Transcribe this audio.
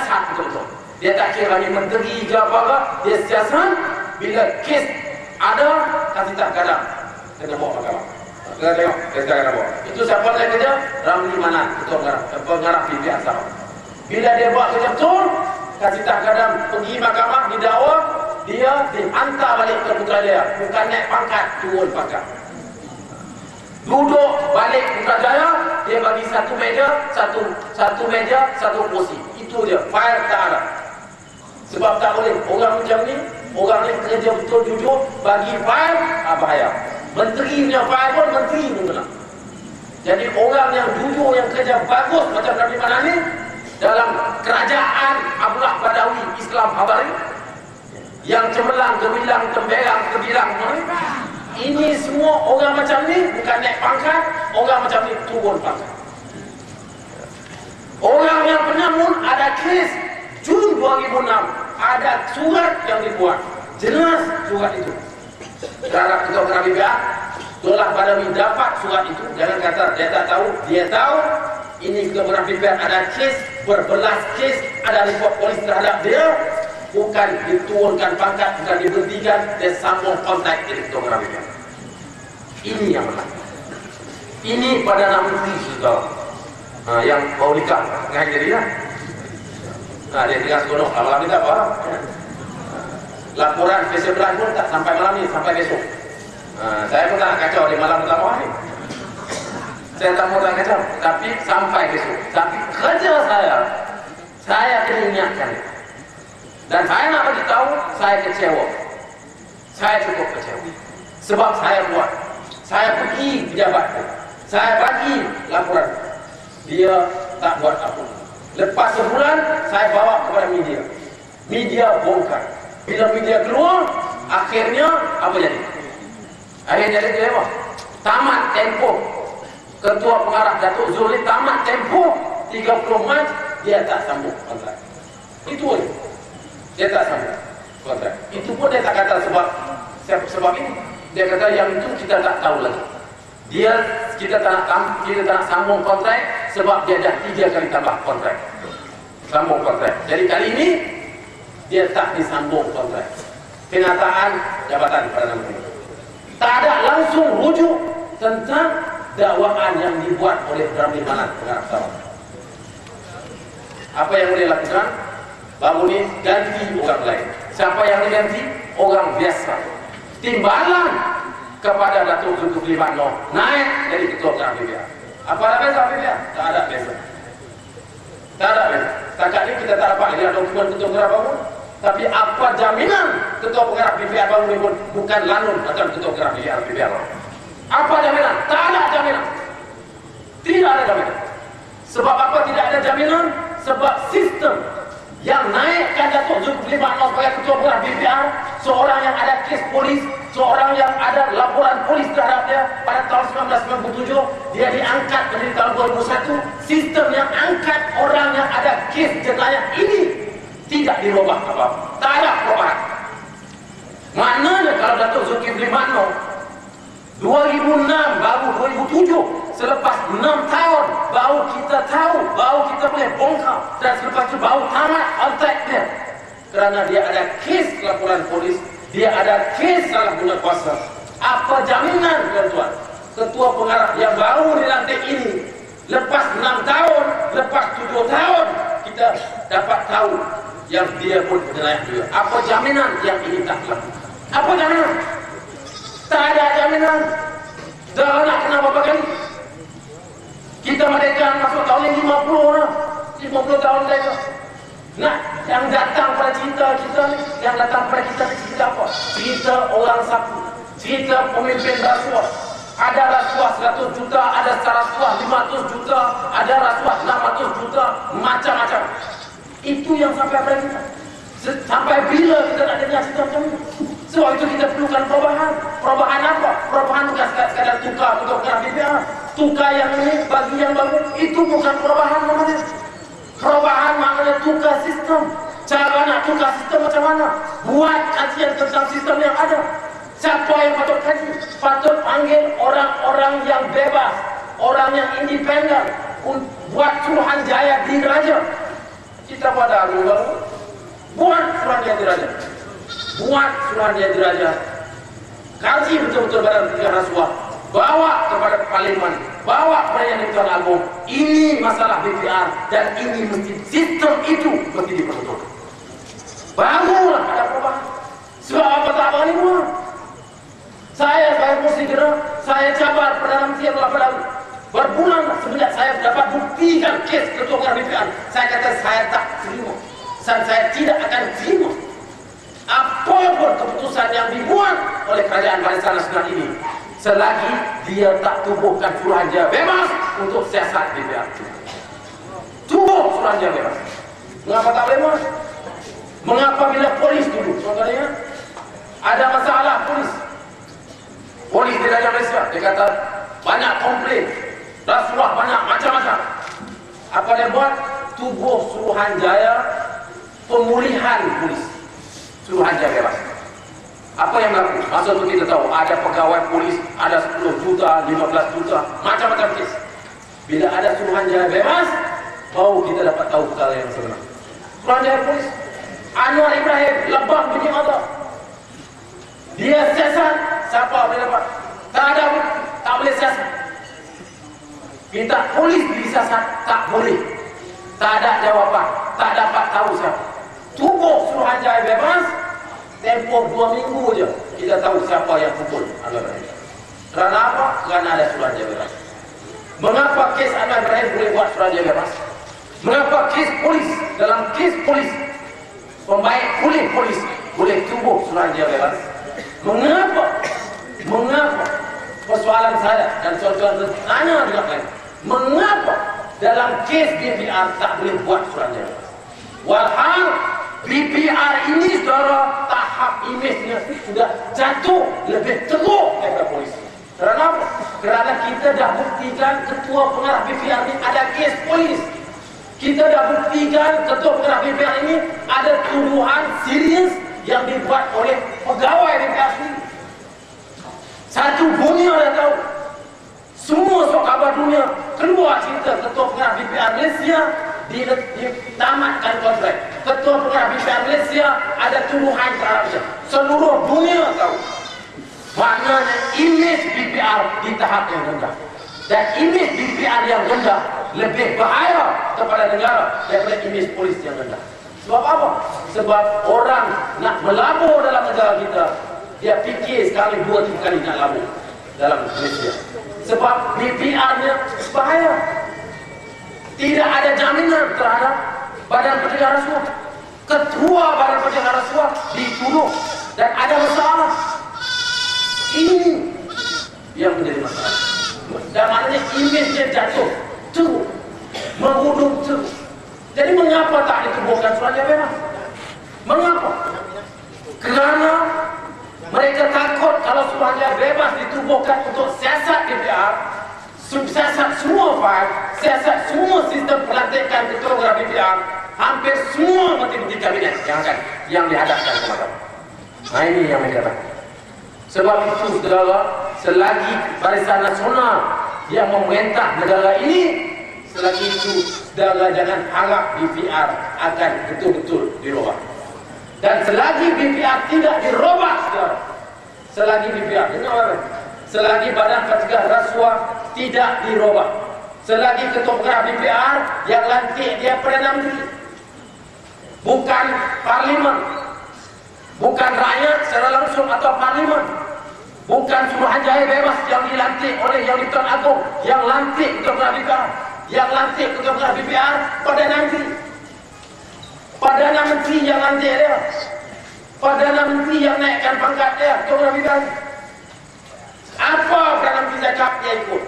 siasat betul-betul. Dia tak kira ni menteri ke apa, dia siasat. Bila kes ada, kasih tak kadang kena bawa mahkamah. Kita tengok, kita kena bawa. Itu siapa yang kerja? Ramli Manan, ketua pengarah PBR Sabah. Bila dia buat kerja betul, kasih tak kadang pergi mahkamah, didakwa, dia dihantar balik ke Putrajaya. Bukan naik pangkat, turun pangkat. Duduk balik Putrajaya, dia bagi satu meja, satu kursi. Itu dia, file tak ada. Sebab tak boleh, orang macam ni, orang ni kerja betul jujur, bagi file, bahaya. Menteri punya file pun, menteri pun kena. Jadi orang yang jujur, yang kerja bagus macam Ramli Manan ni, dalam kerajaan Abdullah Badawi Islam Habari, yang cemerlang, gemilang, temberang, kebilang, ini semua orang macam ni bukan naik pangkat, orang macam ni turun pangkat. Orang yang penyamun ada kes Jun 2006, ada surat yang dibuat, jelas surat itu. Kalau kita pernah BPR, Abdullah Badawi dapat surat itu, jangan kata dia tak tahu, dia tahu. Ini kita pernah BPR, ada kes, berbelas kes, ada report polis terhadap dia. Bukan diturunkan pangkat, bukan diberhentikan, dia sambung kontak dengan ketua pengarah BPR. Ini yang benar. Ini pada nama menteri sudah yang mau nikah dengan jadi lah. Dia tinggal sekolah, malam ni tak apa. Laporan Faisal Ibrahim pun tak sampai malam ni, sampai besok. Saya pun tak nak kacau di malam pertama ni. Saya tak mau tak kacau, tapi sampai besok. Tapi kerja saya kena ingatkan. Dan saya nak beritahu, saya kecewa. Saya cukup kecewa. Sebab saya buat. Saya pergi pejabat. Saya bagi laporan. Dia tak buat apa. Lepas sebulan, saya bawa kepada media. Media bongkar. Bila media keluar, akhirnya apa jadi? Akhirnya jadi apa? Tamat tempoh. Ketua pengarah Datuk Zulli tamat tempoh 30 Mac, dia tak sambung kontrak. Itu aja. Dia tak sambung kontrak. Itu pun dia tak kata sebab ini. Dia kata yang itu kita tak tahu lagi. Kita tak nak sambung kontrak sebab dia dah 3 kali tambah kontrak. Sambung kontrak. Jadi kali ini dia tak disambung kontrak. Kenyataan jabatan Perdana Menteri. Tak ada langsung rujuk tentang dakwaan yang dibuat oleh Ramli Manan pengarah Sabah. Apa yang boleh lakukan? Baru ni ganti orang lain. Siapa yang diganti? Orang biasa. Timbalan kepada Datuk Zulkifli Batno naik jadi ketua pengarah BPR. Apa ada beza BPR? Tak ada beza. Tak ada beza. Setakat ni kita tak dapat lihat dokumen ketua pengarah baru. Tapi apa jaminan ketua pengarah BPR baru ni pun bukan lanun macam ketua pengarah BPR baru. Apa jaminan? Tak ada jaminan. Tidak ada jaminan. Sebab apa tidak ada jaminan? Sebab sistem yang naikkan Datuk Zulkifli Batno sebagai ketua pengarah BPR, seorang yang ada kes polis, seorang yang ada laporan polis terhadap dia pada tahun 1997, dia diangkat menjadi tahun 2001. Sistem yang angkat orang yang ada kes jenayah ini tidak dirubah apa-apa. Tak ada perubahan. Maknanya kalau Datuk Zulkifli Batno 2006 baru 2007, selepas 6 tahun baru kita tahu, baru kita boleh bongkar, dan selepas itu baru tamat kontraknya kerana dia ada kes laporan polis, dia ada kes salah guna kuasa. Apa jaminan tuan-tuan ketua pengarah yang baru dilantik ini lepas 6 tahun, lepas 7 tahun kita dapat tahu yang dia pun jenayah juga. Apa jaminan yang ini tak lakukan? Apa jaminan? Tak ada jaminan. Dah nak kena berapa kali? Kita merdeka masuk tahun yang 50 lah. 50 tahun merdeka. Nah, yang datang pada cerita kita ni, yang datang pada kita ni cerita apa? Cerita orang sapu. Cerita pemimpin rasuah. Ada rasuah 100 juta, ada rasuah 500 juta, ada rasuah 600 juta, macam-macam. Itu yang sampai pada kita. Sampai bila kita nak dengar cerita macam ni? Sebab itu kita perlukan perubahan. Perubahan apa? Perubahan bukan sekadar tukar pengarah BPR. Tukar yang ini bagi yang baru. Itu bukan perubahan namanya. Perubahan maknanya tukar sistem. Cara nak tukar sistem macam mana? Buat kajian tentang sistem yang ada. Siapa yang patut kaji? Patut panggil orang-orang yang bebas, orang yang independen, buat Suruhanjaya Diraja. Kita pada baru buat Suruhanjaya Diraja, buat Suruhanjaya Diraja, kaji betul-betul Badan Pencegahan Rasuah, bawa kepada Parlimen, bawa kepada Yang di-Pertuan Agong. Ini masalah BPR dan ini mesti sistem itu mesti diperbetul. Barulah ada perubahan. Sebab apa tak apa ni semua? Saya mesti kena, saya cabar Perdana Menteri Abdullah Padawi. Berbulan semenjak saya dapat buktikan kes Ketua Pengarah BPR, saya kata saya tak terima dan saya tidak akan terima apapun keputusan yang dibuat oleh Kerajaan Barisan Nasional ini selagi dia tak tubuhkan Suruhanjaya bebas untuk siasat BPR. Tubuh Suruhanjaya bebas. Mengapa tak boleh mas? Mengapa bila polis dulu contohnya ada masalah polis di Raja Malaysia, dia kata banyak komplain, rasuah banyak macam-macam. Apa dia buat? Tubuh Suruhanjaya pemulihan polis, Suruhanjaya bebas. Apa yang berlaku? Masa itu kita tahu ada pegawai polis, ada 10 juta, 15 juta, macam-macam kes. Bila ada Suruhanjaya bebas, baru kita dapat tahu perkara yang sebenar. Suruhanjaya polis Anwar Ibrahim lebak biji mata, dia siasat, siapa boleh dapat? Tak ada, tak boleh siasat. Minta polis disiasat, tak boleh. Tak ada jawapan, tak dapat tahu siapa. Tubuh Suruhanjaya bebas, tempoh 2 minggu je kita tahu siapa yang pukul Anwar Ibrahim. Kerana apa? Kerana ada Suruhanjaya bebas. Mengapa kes Anwar Ibrahim boleh buat Suruhanjaya bebas? Mengapa kes polis, dalam kes polis pembaik polis boleh tubuh Suruhanjaya bebas? Mengapa? Persoalan saya dan soalan tanya juga lain. Mengapa dalam kes BPR tak boleh buat Suruhanjaya bebas? Walhal BPR ini saudara tahap imejnya sudah jatuh lebih teruk daripada polisi. Kerana apa? Kerana kita dah buktikan Ketua Pengarah BPR ini ada kes polis. Kita dah buktikan Ketua Pengarah BPR ini ada tuduhan serius yang dibuat oleh pegawai BPR sendiri. Satu dunia dah tahu. Semua sok khabar dunia keluar cerita Ketua Pengarah BPR Malaysia ditamatkan kontrak. Ketua Pengarah BPR Malaysia ada tuduhan terhadapnya. Seluruh dunia tahu. Maknanya imej BPR di tahap yang rendah. Dan imej BPR yang rendah lebih bahaya kepada negara daripada imej polis yang rendah. Sebab apa? Sebab orang nak melabur dalam negara kita, dia fikir sekali 2-3 kali nak labur dalam Malaysia. Sebab BPR-nya bahaya. Tidak ada jaminan terhadap Badan Pencegahan Rasuah. Ketua Badan Pencegahan Rasuah dituduh dan ada masalah. Ini yang menjadi masalah. Dan maknanya imejnya jatuh teruk, menghudung teruk. Jadi mengapa tak ditubuhkan Suruhanjaya bebas? Mengapa? Kerana mereka takut kalau Suruhanjaya bebas ditubuhkan untuk siasat DPR, siasat semua fail, siasat semua sistem pelantikan Ketua Pengarah BPR, hampir semua menteri-menteri kabinet yang dihadapkan ke mahkamah. Nah ini yang mereka takut. Sebab itu saudara, selagi Barisan Nasional yang memerintah negara ini, selagi itu saudara jangan harap BPR akan betul-betul dirubah. Dan selagi BPR tidak dirubah saudara, selagi BPR, selagi Badan Pencegahan Rasuah tidak dirubah, selagi Ketua Pengarah BPR yang lantik dia Perdana Menteri, bukan Parlimen, bukan rakyat secara langsung atau Parlimen, bukan Suruhanjaya bebas yang dilantik oleh Yang di-Pertuan Agong, yang lantik Ketua Pengarah BPR, yang lantik Ketua Pengarah BPR Perdana Menteri. Perdana Menteri yang lantik dia, Perdana Menteri yang naikkan pangkat dia Ketua Pengarah BPR. Apa Perdana Menteri cakap dia ikut.